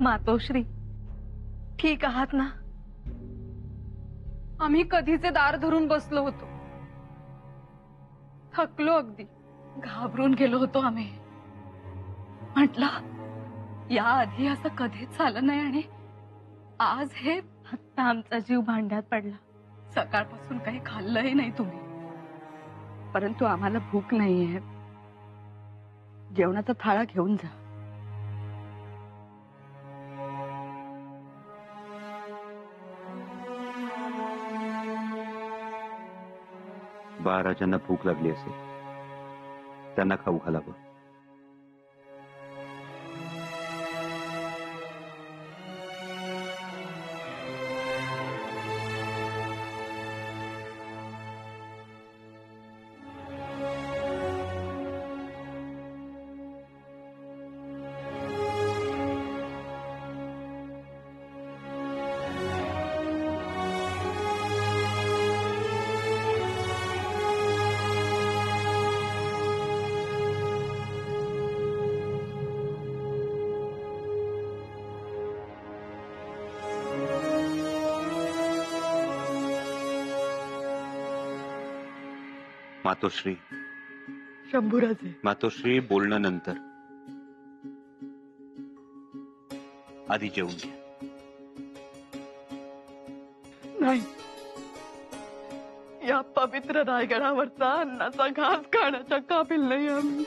मातोश्री, ठीक आहात ना? आम्ही कधीचे दार धरून बसलो होतो, थकलो, अगदी घाबरून गेलो होतो आम्ही. म्हटलं या आधी असं कधीच झालं नाही आणि आज हे फक्त आमचा जीव भांड्यात पडला. सकाळपासून काही खाल्लंही नाही तुम्ही. परंतु आम्हाला भूक नाहीये. जेवणाचा थाळा घेऊन जा. बाळराजांना भूक लागली असेल, त्यांना खाऊ घालावं. मातोश्री, शंभूराजे. मातोश्री, बोलणं नंतर. आधी जेवून घ्या. नाही, या पवित्र रायगडावरचा अन्नाचा घास खाण्याच्या काबिल नाही आम्ही.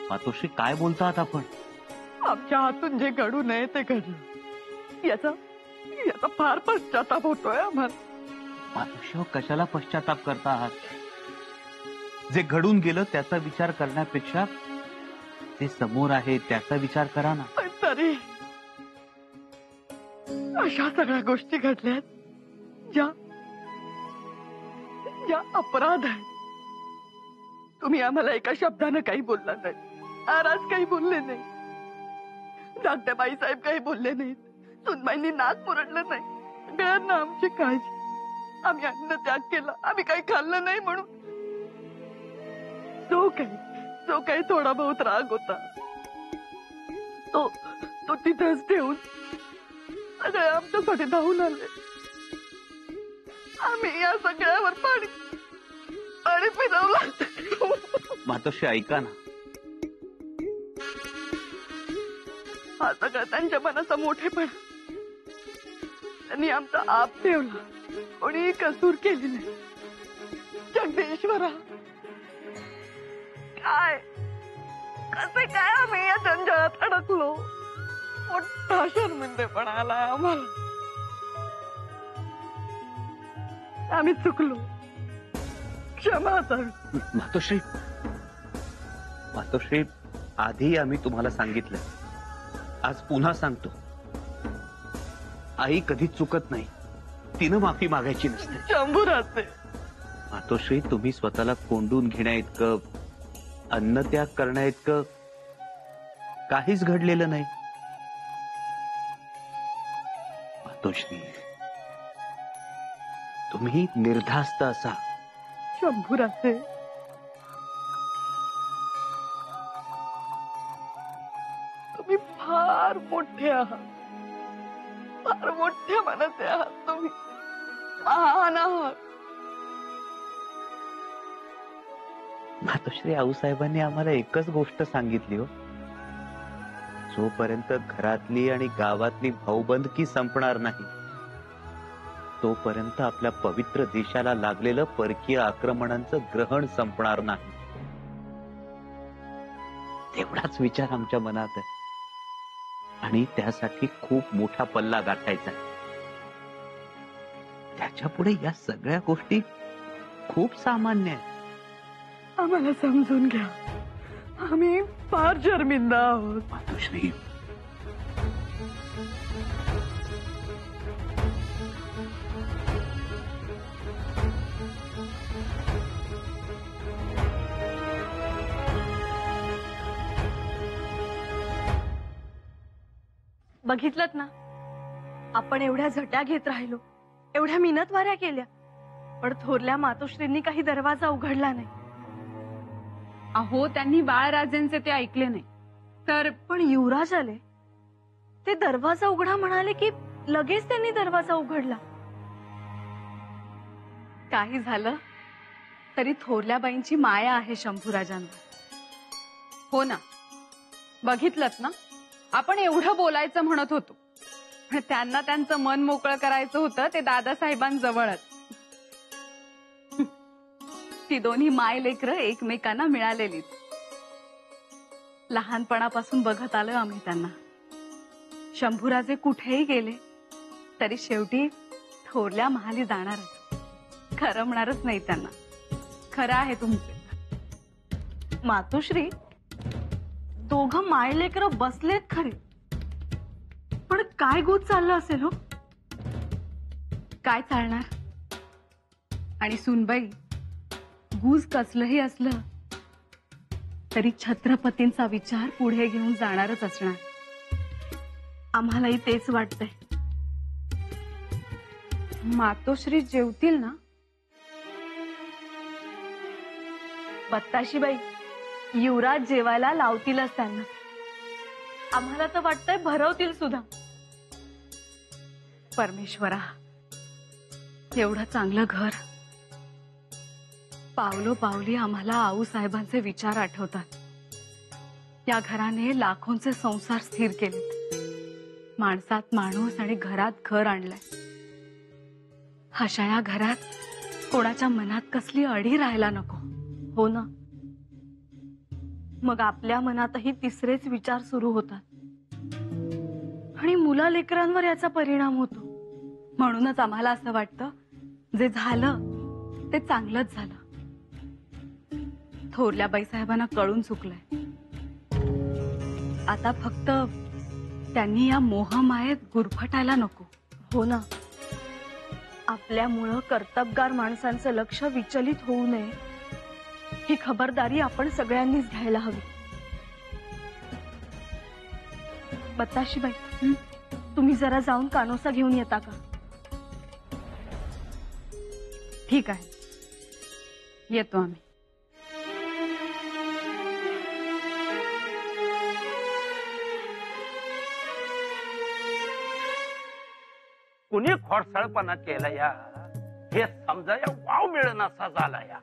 मातोश्री, काय बोलतात आपण? आमच्या हातून जे घडू नये ते घडलं. याचा फार पश्चाताप होतोय आम्हाला. मातोश्री, कशाला पश्चाताप करता आहात? जे घडून गेलं त्याचा विचार करण्यापेक्षा ते समोर आहे त्याचा विचार करा ना. पण तरी अशा सगळ्या गोष्टी घडल्यात ज्या अपराध आहेत. तुम्ही आम्हाला एका शब्दानं काही बोलला नाही. महाराज काही बोलले नाही. धाकट्याबाई साहेब काही बोलले नाहीत. सुनबाईंनी नाक मुरडलं नाही. सगळ्यांना आमची काळजी. आम्ही अन्न त्याग केला. आम्ही काही खाल्लं नाही म्हणून जो काही थोडा बहुत राग होता तो तिथेच ठेवून सगळे आमच्यासाठी धावून आले. आम्ही या सगळ्यावर पाणी फिरवलं. मातोश्री, ऐका ना. हा सगळा त्यांच्या मनाचा मोठेपणा. त्यांनी आमचा आप ठेवला. कोणी कसूर केली नाही. जगदीश्वरा, कसे काय आम्ही या जंजाळात अडकलो. मोठा शर्मिंदेपणा आलाय आम्हाला. आम्ही चुकलो. क्षमा असावी. मातोश्री, आधी आम्ही तुम्हाला सांगितलं, आज पुन्हा सांगतो. आई कधी चुकत नाही. तिनं माफी मागायची नसते. शंभूराजे. मातोश्री, तुम्ही स्वतःला कोंडून घेण्या इतकं, अन्न त्याग करण्या इतकं काहीच घडलेलं नाही. मातोश्री, तुम्ही निर्धास्त असा. शंभूराजे, तुम्ही फार मोठे आहात. फार मोठ्या मनाचे आहात तुम्ही. महान आहात. मातोश्री, आऊसाहेबांनी आम्हाला एकच गोष्ट सांगितली हो. जोपर्यंत घरातली आणि गावातली भाऊबंदकी संपणार नाही, तोपर्यंत आपल्या पवित्र देशाला लागलेलं परकीय आक्रमणांचं ग्रहण संपणार नाही. तेवढाच विचार आमच्या मनात आहे आणि त्यासाठी खूप मोठा पल्ला गाठायचा आहे. त्याच्या पुढे या सगळ्या गोष्टी खूप सामान्य आहेत. आम्हाला समजून घ्या. आम्ही फार शर्मिंदा आहोत. मातोश्री, बघितलत ना, आपण एवढ्या झट्या घेत राहिलो, एवढ्या मिनतवाऱ्या केल्या, केल्या, पण थोरल्या मातोश्रींनी काही दरवाजा उघडला नाही. आम्हाला समजून घ्या. आम्ही फार शर्मिंदा आहोत. मातोश्री, बघितलत ना, आपण एवढ्या झट्या घेत राहिलो, एवढ्या मिनतवाऱ्या केल्या, पण थोरल्या मातोश्रींनी काही दरवाजा उघडला नाही. अहो त्यांनी बाळराजेंचे ते ऐकले नाही तर पण युवराज आले, ते दरवाजा उघडा म्हणाले की लगेच त्यांनी दरवाजा उघडला. काही झालं तरी थोरल्या बाईंची माया आहे शंभूराजांवर. हो ना, बघितलं ना, आपण एवढं बोलायचं म्हणत होतो पण त्यांना त्यांचं मन मोकळं करायचं होतं ते दादासाहेबांजवळच. ती दोन्ही माय लेकरं एकमेकांना मिळालेलीच. लहानपणापासून बघत आलोय आम्ही त्यांना. शंभूराजे कुठेही गेले तरी शेवटी थोरल्या महाली जाणारच, करमणारच नाही त्यांना. खरं आहे तुमचे. मातोश्री, दोघं माय लेकरं बसलेत खरे, पण काय गुज चाललं असेल हो? काय चालणार? आणि सुनबाई, गुज कसलंही असलं तरी छत्रपतींचा विचार पुढे घेऊन जाणारच असणार. आम्हालाही तेच वाटतंय. मातोश्री जेवतील ना? बत्ताशीबाई, युवराज जेवायला लावतीलच त्यांना. आम्हाला तर वाटतंय भरवतील सुद्धा. परमेश्वरा, एवढं चांगलं घर. पावलोपावली आम्हाला आऊसाहेबांचे विचार आठवतात. या घराने लाखोंचे संसार स्थिर केलेत. माणसात माणूस आणि घरात घर आणलंय. अशा या घरात कोणाच्या मनात कसली अडी राहायला नको, हो ना? मग आपल्या मनातही तिसरेच विचार सुरू होतात आणि मुला लेकरांवर याचा परिणाम होतो. म्हणूनच आम्हाला असं वाटतं, जे झालं ते चांगलंच झालं. थोरल्या बाईसाहेबांना कळून चुकलंय. आता फक्त त्यांनी या मोहमायेत गुरफटायला नको, हो ना? आपल्यामुळं कर्तबगार माणसांचं लक्ष विचलित होऊ नये, ही खबरदारी आपण सगळ्यांनीच घ्यायला हवी. बत्ताशीबाई, तुम्ही जरा जाऊन कानोसा घेऊन येता का? ठीक आहे, येतो आम्ही. कुणी खोडसाळपणा केला या, हे समजा या वाव मिळनासा झाला या.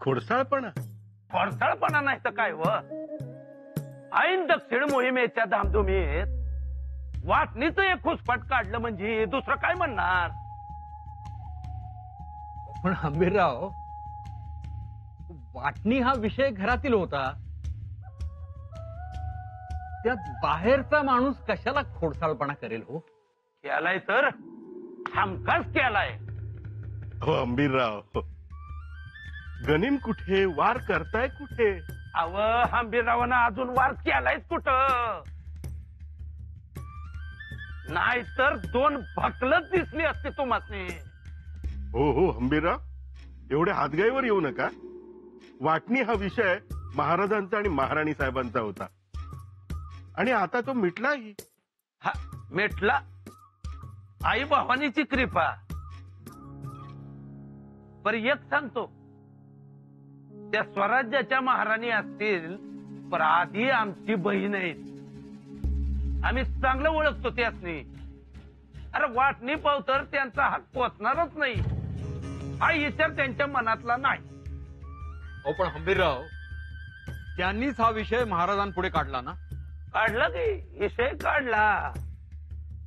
खोडसाळपणा? खोडसाळपणा नाही तर काय व. ऐन दक्षिण मोहिमेच्या धामधुमीत वाटणीचं एक खुसपट काढलं म्हणजे दुसरं काय म्हणणार? पण हंबीरराव, वाटणी हा विषय घरातील होता, त्यात बाहेरचा माणूस कशाला खोडसाळपणा करेल हो? केलाय तर हमखास केलाय. हो अंबीरराव, गनिम कुठे, वार करताय कुठे? अव हंबीररावानं अजून वार केलायच कुठं? नाही तर दोन भकलच दिसली असते तुम्हाला. हो हो हंबीरराव, एवढ्या हातगाईवर येऊ नका. वाटणी हा विषय महाराजांचा आणि महाराणी साहेबांचा होता आणि आता तो मिटलाही. हा मिटला, आई भवानीची कृपा. पर एक सांगतो, त्या स्वराज्याच्या महाराणी असतील पण आधी आमची बहीण आहे. आम्ही चांगलं ओळखतो त्यासनी. अरे वाटणी पावतर त्यांचा हात पोचणारच नाही हा विचार त्यांच्या मनातला नाही. हो पण हंबीरराव, त्यांनीच हा विषय महाराजांपुढे काढला ना? काढला की विषय काढला,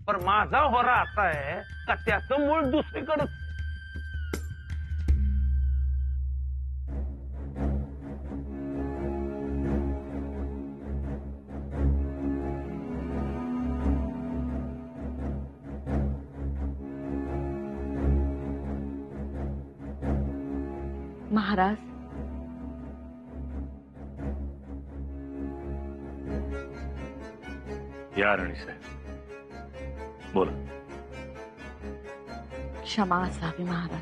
पण माझा होरा असा आहे का त्याचं मूळ दुसरीकडे. महाराज, या राणी साहेब, बोला. क्षमा असावी महाराज.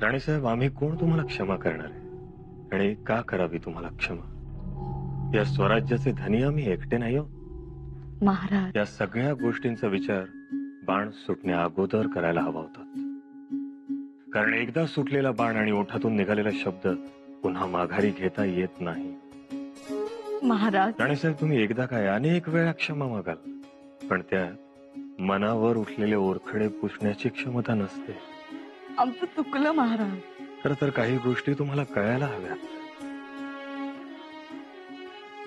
राणीसाहेब, आम्ही कोण तुम्हाला क्षमा करणार आहे आणि का करावी तुम्हाला क्षमा? या स्वराज्याचे धनी आम्ही एकटे नाही आहोत. महाराज, या सगळ्या गोष्टींचा विचार बाण सुटण्या अगोदर करायला हवा होता. कारण एकदा सुटलेला बाण आणि ओठातून निघालेला शब्द पुन्हा माघारी घेता येत नाही. महाराज, राणीसाहेब, तुम्ही एकदा काय अनेक वेळा क्षमा मागाल, पण त्यात मनावर उठलेले ओरखडे पुसण्याची क्षमता नसते. आमचं चुकलं महाराज. खर तर काही गोष्टी तुम्हाला कळायला हव्यात.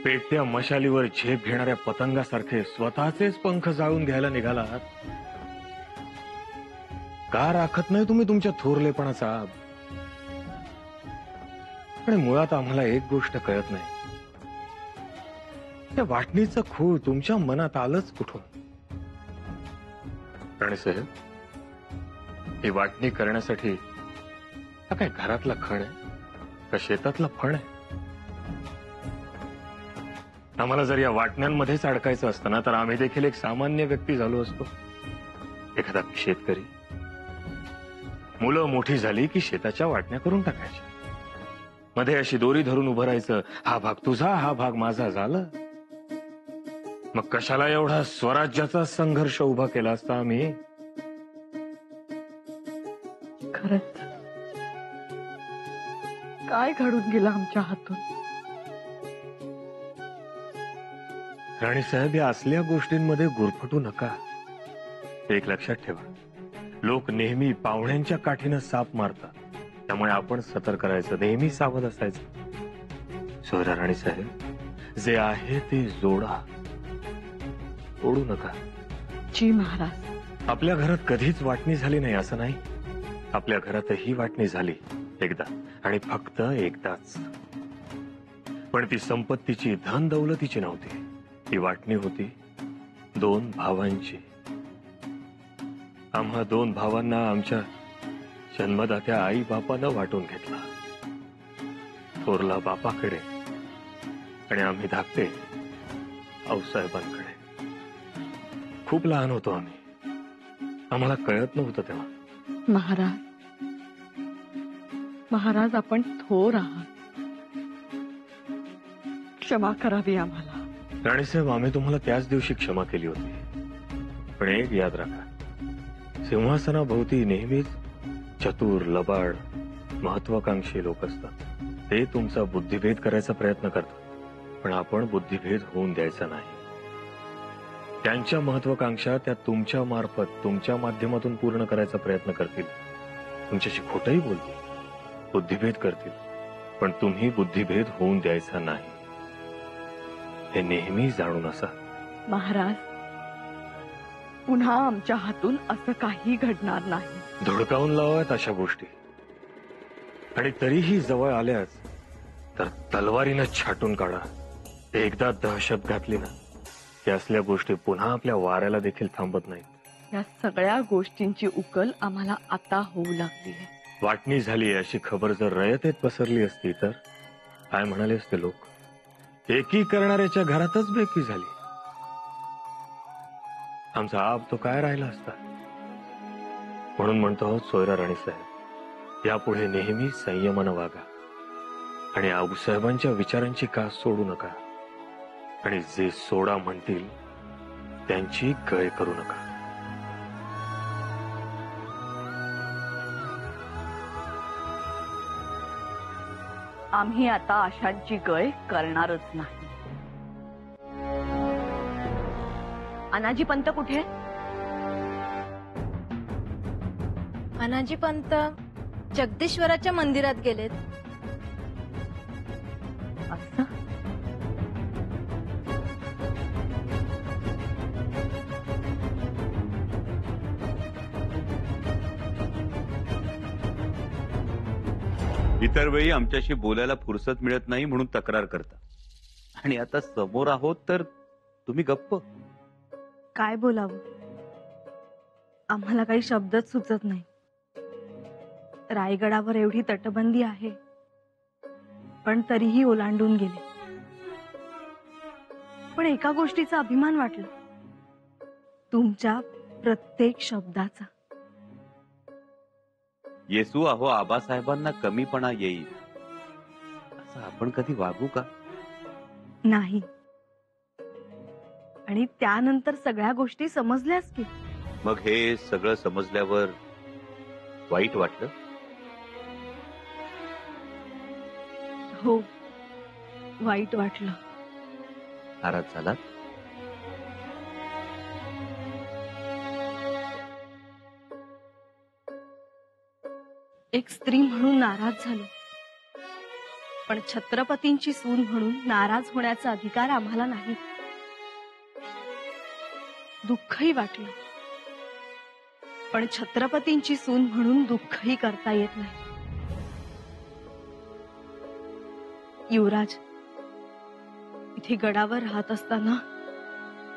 पेटत्या मशालीवर झेप घेणाऱ्या पतंगासारखे स्वतःचेच पंख जाळून घ्यायला निघाला आहात. का राखत नाही तुम्ही तुमच्या थोरलेपणाचा आब? आणि मुळात आम्हाला एक गोष्ट कळत नाही, त्या वाटणीचं खूळ तुमच्या मनात आलंच कुठून? राणीसाहेब, ही वाटणी करण्यासाठी हा काय घरातला खण आहे का शेतातला फण आहे? आम्हाला जर या वाटण्यांमध्येच अडकायचं असतं ना, तर आम्ही देखील एक सामान्य व्यक्ती झालो असतो. एखादा शेतकरी. मुलं मोठी झाली की शेताच्या वाटण्या करून टाकायच्या. मध्ये अशी दोरी धरून उभं राहायचं, हा भाग तुझा, हा भाग माझा झालं. मग कशाला एवढा स्वराज्याचा संघर्ष उभा केला असता आम्ही? खरंच काय घडून गेलं आमच्या हातून? राणीसाहेब, या असल्या गोष्टींमध्ये गुरफटू नका. एक लक्षात ठेवा, लोक नेहमी पाहुण्यांच्या काठीनं साप मारतात. त्यामुळे आपण सतर्क करायचं, नेहमी सावध असायचं. सोयरा राणीसाहेब, जे आहे ते जोडा, ओढू नका. जी महाराज. आपल्या घरात कधीच वाटणी झाली नाही असं नाही. आपल्या घरातही वाटणी झाली एकदा, आणि फक्त एकदाच. पण ती संपत्तीची, धन दौलतीची नव्हती. ती वाटणी होती 2 भावांची. आम्हा 2 भावांना आमच्या जन्मदात्या आई बापानं वाटून घेतला. थोरला बापाकडे आणि आम्ही धाकटे आऊसाहेबांकडे. खूप लहान होतो आम्ही, आम्हाला कळत नव्हतं तेव्हा. महाराज, आपण थोर आहात. क्षमा करावी आम्हाला. राणीसाहेब, आम्ही तुम्हाला त्याच दिवशी क्षमा केली होती. पण एक याद राखा, सिंहासनाभोवती नेहमीच चतुर, लबाड, महत्वाकांक्षी लोक असतात. ते तुमचा बुद्धिभेद करायचा प्रयत्न करतात, पण आपण बुद्धिभेद होऊन द्यायचा नाही. त्यांच्या महत्वाकांक्षा त्या तुमच्या मार्फत, तुमच्या माध्यमातून पूर्ण करायचा प्रयत्न करतील. तुमच्याशी खोटंही बोलतील, बुद्धिभेद करतील, पण तुम्ही बुद्धिभेद होऊन द्यायचा नाही. हे नेहमी जाणून असा. महाराज, पुन्हा आमच्या हातून असं काही घडणार नाही. धुडकावून लावाव्यात अशा गोष्टी, आणि तरीही जवळ आल्याच तर तलवारीनं छाटून काढा. एकदा दहशत घातली ना, त्या असल्या गोष्टी पुन्हा आपल्या वाऱ्याला देखील थांबत नाहीत. या सगळ्या गोष्टींची उकल आम्हाला आता होऊ लागली आहे. वाटणी झाली अशी खबर जर रयतेत पसरली असती तर काय म्हणाले असते लोक? एकी करणाऱ्याच्या घरातच बेकी झाली. आमचा आब तो काय राहिला असता? म्हणून म्हणतो आहोत, सोयरा राणीसाहेब, यापुढे नेहमी संयमानं वागा, आणि आऊसाहेबांच्या विचारांची कास सोडू नका, आणि जे सोडा म्हणतील त्यांची गय करू नका. आम्ही आता आशांची गय करणारच नाही. अनाजी पंत कुठे? अनाजी पंत जगदीश्वराच्या मंदिरात गेलेत. असं? इतर वेळी आमच्याशी बोलायला फुरसत मिळत नाही म्हणून तक्रार करता, आणि आता समोर आहोत तर तुम्ही गप्प. काय बोलावं? आम्हाला काही शब्दच सुचत नाही. रायगडावर एवढी तटबंदी आहे, पण तरीही ओलांडून गेले. पण एका गोष्टीचा अभिमान वाटला, तुमच्या प्रत्येक शब्दाचा. येसू अहो आबासाहेबांना कमीपणा येईल असं आपण कधी वागू का? नाही. आणि त्यानंतर सगळ्या गोष्टी समजल्याच की. मग हे सगळं समजल्यावर वाईट वाटलं? हो, वाईट वाटलं. नाराज झालात? एक स्त्री म्हणून नाराज झालो, पण छत्रपतींची सून म्हणून नाराज होण्याचा अधिकार आम्हाला नाही. दुःखही वाटलं, पण छत्रपतींची सून म्हणून दुःखही करता येत नाही. युवराज, इथे गडावर राहत असताना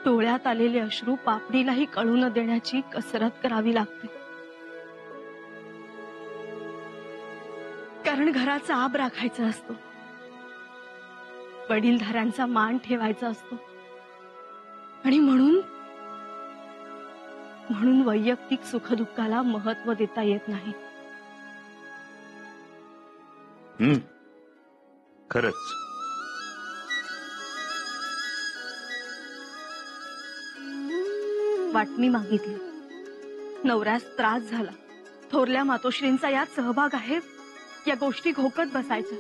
डोळ्यात आलेले अश्रू पापडीलाही कळू न देण्याची कसरत करावी लागते. कारण घराचा आब राखायचा असतो, वडीलधाऱ्यांचा मान ठेवायचा असतो, आणि म्हणून वैयक्तिक सुखदुःखाला महत्व देता येत नाही. खरंच. वाटणी मागितली, नवऱ्यास त्रास झाला, थोरल्या मातोश्रींचा यात सहभाग आहे या गोष्टी घोकत बसायच्या.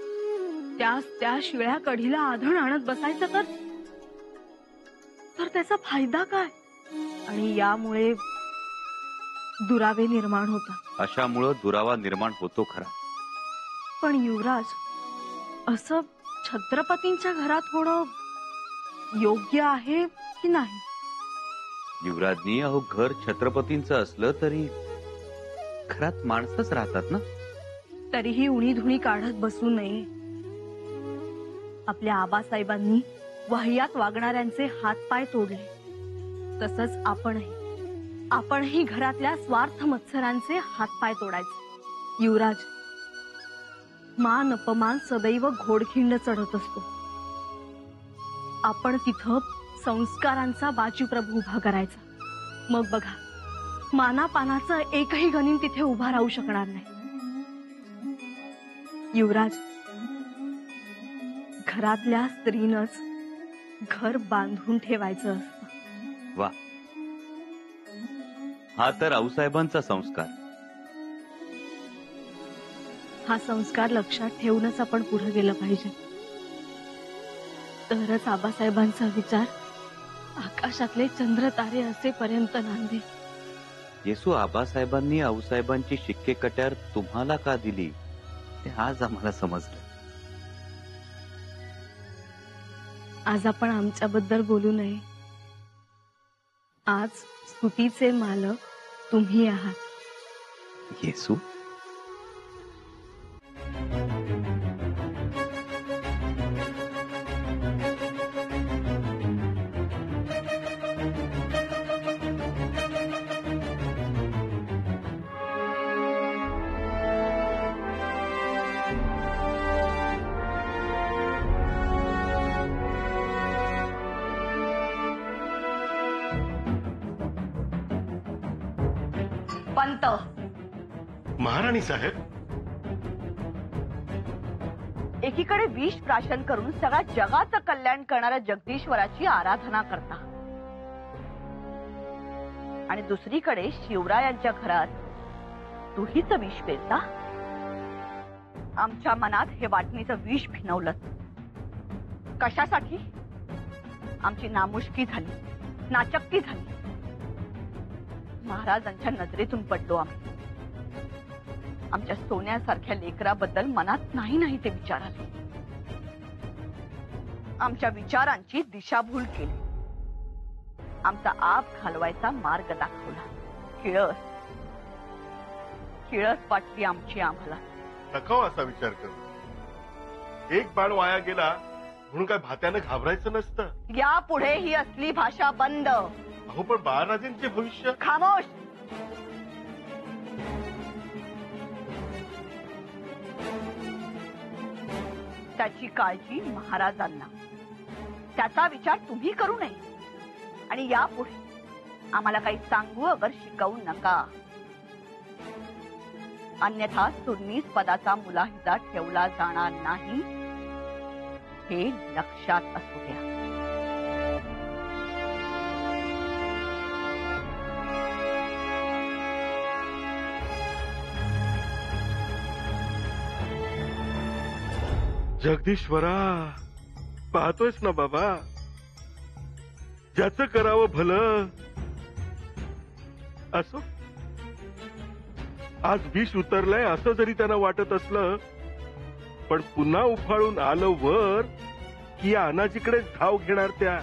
त्या शिळ्या कढीला आधण आणत बसायचं तर त्याचा फायदा काय? आणि यामुळे दुरावे निर्माण होतात. अशामुळं दुरावा निर्माण होतो खरा. पण युवराज, असं छत्रपतींच्या घरात होणं योग्य आहे की नाही? युवराजनी अहो घर छत्रपतींचं असलं तरी घरात माणसंच राहतात ना. तरीही उणी धुणी काढत बसू नये. आपल्या आबासाहेबांनी वाह्यात वागणाऱ्यांचे हातपाय तोडले, तसंच आपणही घरातल्या स्वार्थ मत्सरांचे हातपाय तोडायचे. युवराज, मान अपमान सदैव घोडखिंड चढत असतो. आपण तिथं संस्कारांचा बाजीप्रभू उभा करायचा. मग बघा, मानापानाचं एकही गणिन तिथे उभा राहू शकणार नाही. युवराज, घरातल्या स्त्रीनंच घर बांधून ठेवायचं असतं. वा, हा तर आऊसाहेबांचा संस्कार. हा संस्कार लक्षात ठेवूनच आपण पुढे गेलं पाहिजे. तरच आबासाहेबांचा विचार आकाशातले चंद्र तारे असेपर्यंत नांदे. येसू आबासाहेबांनी आऊसाहेबांची शिक्के कट्यार तुम्हाला का दिली ते आज आम्हाला समजलं. आज आपण आमच्याबद्दल बोलू नये. आज स्तुतीचे मालक तुम्ही आहात. येसू, पंत, महाराणी साहेब, एकीकडे विष प्राशन करून सगळ्या जगाचं कल्याण करणाऱ्या जगदीश्वराची आराधना करता, आणि दुसरीकडे शिवरायांच्या घरात तुहीच विष पेरता. आमच्या मनात हे वाटणीचं विष भिनवलं. कशासाठी? आमची नामुष्की झाली, नाचक्की झाली. महाराजांच्या नजरेतून पडलो आम्ही. आमच्या सोन्यासारख्या लेकराबद्दल मनात नाही ते विचार आले. आमच्या विचारांची दिशाभूल केली. आमचा आप घालवायचा मार्ग दाखवला. किळस वाटली आमची आम्हाला. नका असा विचार करू. एक बाण वाया गेला म्हणून काय भात्यानं घाबरायचं नसतं. यापुढे ही असली भाषा बंद. अहो, पण बाळराजेंचे भविष्य. खामोश. त्याची काळजी महाराजांना, त्याचा विचार तुम्ही करू नये. आणि यापुढे आम्हाला काही सांगू अगर शिकवू नका. अन्यथा सुन्नीस पदाचा मुलाहिजा ठेवला जाणार नाही, हे लक्षात असू द्या. जगदीश्वरा, पाहतोयस ना बाबा, ज्याचं करावं भलं असो. आज विष उतरलंय असं जरी त्यांना वाटत असलं, पण पुन्हा उफाळून आलं वर की या अनाजीकडे धाव घेणार त्या.